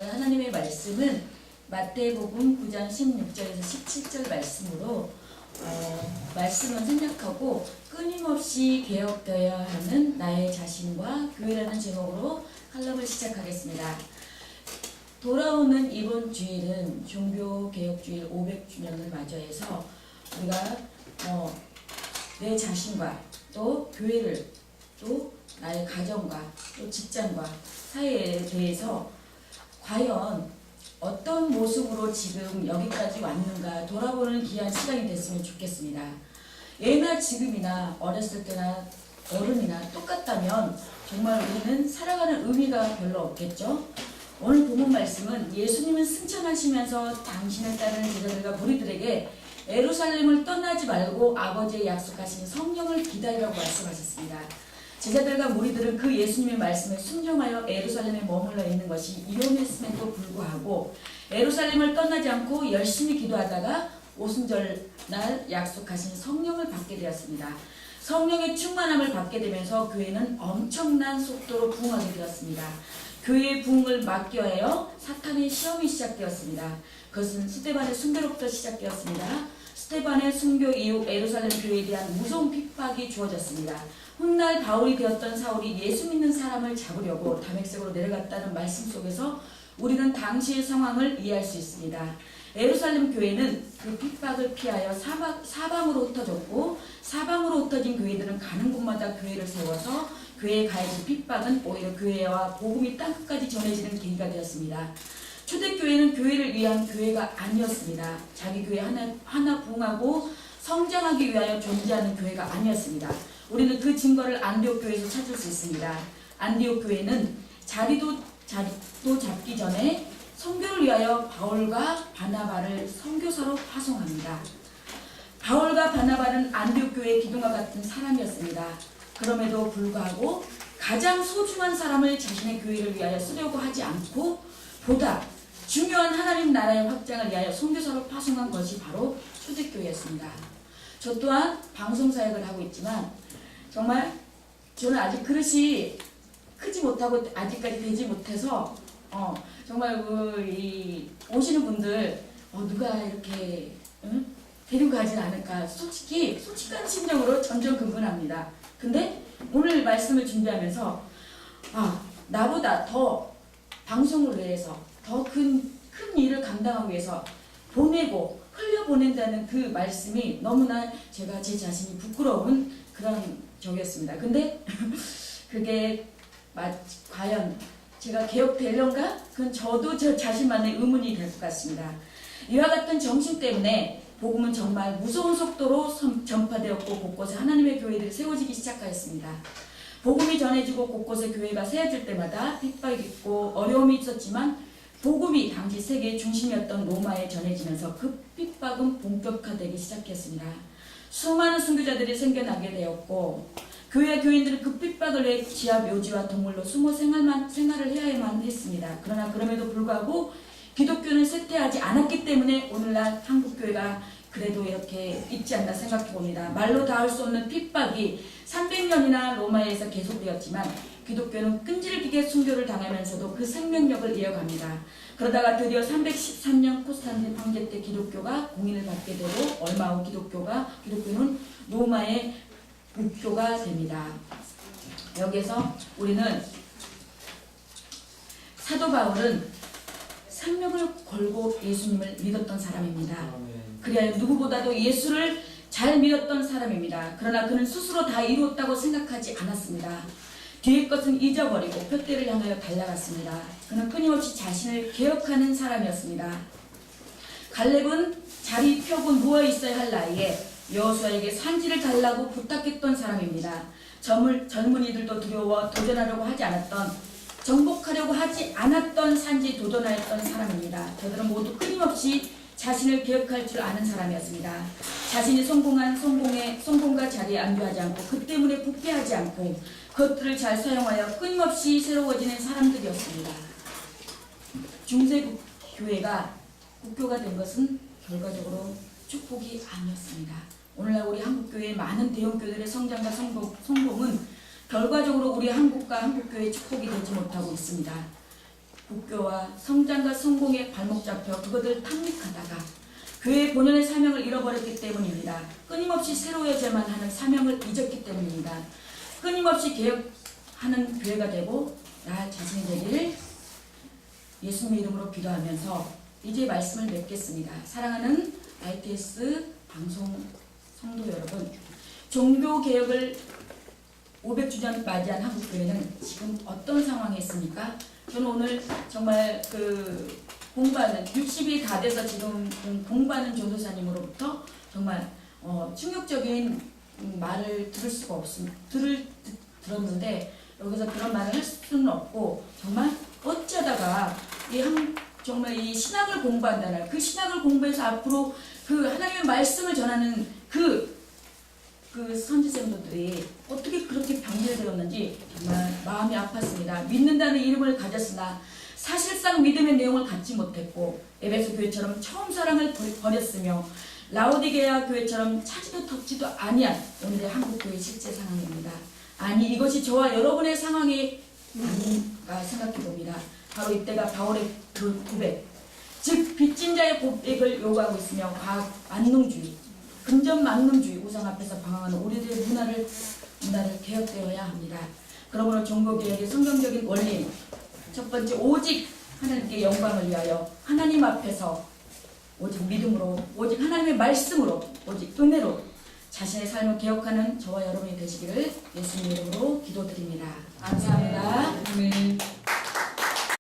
하나님의 말씀은 마태복음 9장 16절에서 17절 말씀으로 말씀은 생략하고 끊임없이 개혁되어야 하는 나의 자신과 교회라는 제목으로 칼럼을 시작하겠습니다. 돌아오는 이번 주일은 종교개혁주일 500주년을 맞이해서 우리가 내 자신과 또 교회를 또 나의 가정과 또 직장과 사회에 대해서 과연 어떤 모습으로 지금 여기까지 왔는가 돌아보는 귀한 시간이 됐으면 좋겠습니다. 예나 지금이나 어렸을 때나 어른이나 똑같다면 정말 우리는 살아가는 의미가 별로 없겠죠. 오늘 본문 말씀은 예수님은 승천하시면서 당신을 따르는 제자들과 무리들에게 예루살렘을 떠나지 말고 아버지의 약속하신 성령을 기다리라고 말씀하셨습니다. 제자들과 무리들은 그 예수님의 말씀에 순종하여 예루살렘에 머물러 있는 것이 위험했음에도 불구하고 예루살렘을 떠나지 않고 열심히 기도하다가 오순절 날 약속하신 성령을 받게 되었습니다. 성령의 충만함을 받게 되면서 교회는 엄청난 속도로 부흥하게 되었습니다. 교회의 부흥을 막기 위하여 사탄의 시험이 시작되었습니다. 그것은 스데반의 순교로부터 시작되었습니다. 스데반의 순교 이후 예루살렘 교회에 대한 무서운 핍박이 주어졌습니다. 훗날 바울이 되었던 사울이 예수 믿는 사람을 잡으려고 다메섹으로 내려갔다는 말씀 속에서 우리는 당시의 상황을 이해할 수 있습니다. 예루살렘 교회는 그 핍박을 피하여 사방으로 흩어졌고 사방으로 흩어진 교회들은 가는 곳마다 교회를 세워서 교회에 가해진 핍박은 오히려 교회와 복음이 땅끝까지 전해지는 계기가 되었습니다. 초대교회는 교회를 위한 교회가 아니었습니다. 자기 교회 하나 부흥하고 성장하기 위하여 존재하는 교회가 아니었습니다. 우리는 그 증거를 안디옥 교회에서 찾을 수 있습니다. 안디옥 교회는 자리도 잡기 전에 선교를 위하여 바울과 바나바를 선교사로 파송합니다. 바울과 바나바는 안디옥 교회의 기둥과 같은 사람이었습니다. 그럼에도 불구하고 가장 소중한 사람을 자신의 교회를 위하여 쓰려고 하지 않고 보다 중요한 하나님 나라의 확장을 위하여 선교사로 파송한 것이 바로 초대교회였습니다. 저 또한 방송사역을 하고 있지만 정말 저는 아직 그릇이 크지 못하고 아직까지 되지 못해서 정말 오시는 분들 누가 이렇게 데리고 가진 않을까 솔직한 심정으로 점점 근근합니다. 근데 오늘 말씀을 준비하면서 나보다 더 방송을 위해서 더 큰 일을 감당하기 위해서 보내고 흘려보낸다는 그 말씀이 너무나 제가 제 자신이 부끄러운 그런 적이었습니다. 근데 그게 과연 제가 개혁되려는가? 그건 저도 저 자신만의 의문이 될 것 같습니다. 이와 같은 정신 때문에 복음은 정말 무서운 속도로 전파되었고 곳곳에 하나님의 교회들이 세워지기 시작하였습니다. 복음이 전해지고 곳곳에 교회가 세워질 때마다 핍박이 있고 어려움이 있었지만 복음이 당시 세계의 중심이었던 로마에 전해지면서 그 핍박은 본격화되기 시작했습니다. 수많은 순교자들이 생겨나게 되었고 교회와 교인들은 그 핍박을 위해 지하 묘지와 동물로 숨어 생활을 해야만 했습니다. 그러나 그럼에도 불구하고 기독교는 쇠퇴하지 않았기 때문에 오늘날 한국교회가 그래도 이렇게 있지 않나 생각해 봅니다. 말로 닿을 수 없는 핍박이 300년이나 로마에서 계속되었지만 기독교는 끈질기게 순교를 당하면서도 그 생명력을 이어갑니다. 그러다가 드디어 313년 콘스탄틴 황제 때 기독교가 공인을 받게 되고 얼마 후 기독교는 로마의 국교가 됩니다. 여기서 우리는 사도 바울은 생명을 걸고 예수님을 믿었던 사람입니다. 그래야 누구보다도 예수를 잘 믿었던 사람입니다. 그러나 그는 스스로 다 이루었다고 생각하지 않았습니다. 뒤의 것은 잊어버리고 표대를 향하여 달려갔습니다. 그는 끊임없이 자신을 개혁하는 사람이었습니다. 갈렙은 자리 펴고 누워있어야 할 나이에 여호수아에게 산지를 달라고 부탁했던 사람입니다. 젊은이들도 두려워 도전하려고 하지 않았던 정복하려고 하지 않았던 산지에 도전하였던 사람입니다. 저들은 모두 끊임없이 자신을 개혁할 줄 아는 사람이었습니다. 자신이 성공과 자리에 안주하지 않고 그 때문에 부패하지 않고 그것들을 잘 사용하여 끊임없이 새로워지는 사람들이었습니다. 중세 교회가 국교가 된 것은 결과적으로 축복이 아니었습니다. 오늘날 우리 한국교회의 많은 대형교회들의 성장과 성공은 결과적으로 우리 한국과 한국교회의 축복이 되지 못하고 있습니다. 국교와 성장과 성공의 발목 잡혀 그것을 탐닉하다가 교회의 본연의 사명을 잃어버렸기 때문입니다. 끊임없이 새로워져야만 하는 사명을 잊었기 때문입니다. 끊임없이 개혁하는 교회가 되고 나 자신이 되길 예수님 이름으로 기도하면서 이제 말씀을 맺겠습니다. 사랑하는 ITS 방송 성도 여러분, 종교개혁을 500주년 맞이한 한국교회는 지금 어떤 상황에 있습니까? 저는 오늘 정말 공부하는 60이 다 돼서 지금 공부하는 전도사님으로부터 정말 충격적인 말을 들을 수가 없습니다. 들었는데 여기서 그런 말을 할 수는 없고 정말 어쩌다가 정말 이 신학을 공부한다는 그 신학을 공부해서 앞으로 그 하나님의 말씀을 전하는 그 선지생들이 어떻게 그렇게 변질되었는지 정말 마음이 아팠습니다. 믿는다는 이름을 가졌으나 사실상 믿음의 내용을 갖지 못했고 에베소 교회처럼 처음 사랑을 버렸으며 라오디게아 교회처럼 차지도 턱지도 아니한 오늘의 한국교회의 실제 상황입니다. 아니 이것이 저와 여러분의 상황이 아닌가 생각해봅니다. 바로 이때가 바울의 고백, 즉 빚진 자의 고백을 요구하고 있으며 과학 만능주의, 금전 만능주의 우상 앞에서 방황하는 우리들의 문화를 개혁되어야 합니다. 그러므로 종교개혁의 성경적인 원리, 첫 번째 오직 하나님께 영광을 위하여 하나님 앞에서 오직 믿음으로, 오직 하나님의 말씀으로, 오직 은혜로 자신의 삶을 개혁하는 저와 여러분이 되시기를 예수님 이름으로 기도드립니다. 감사합니다. 아멘.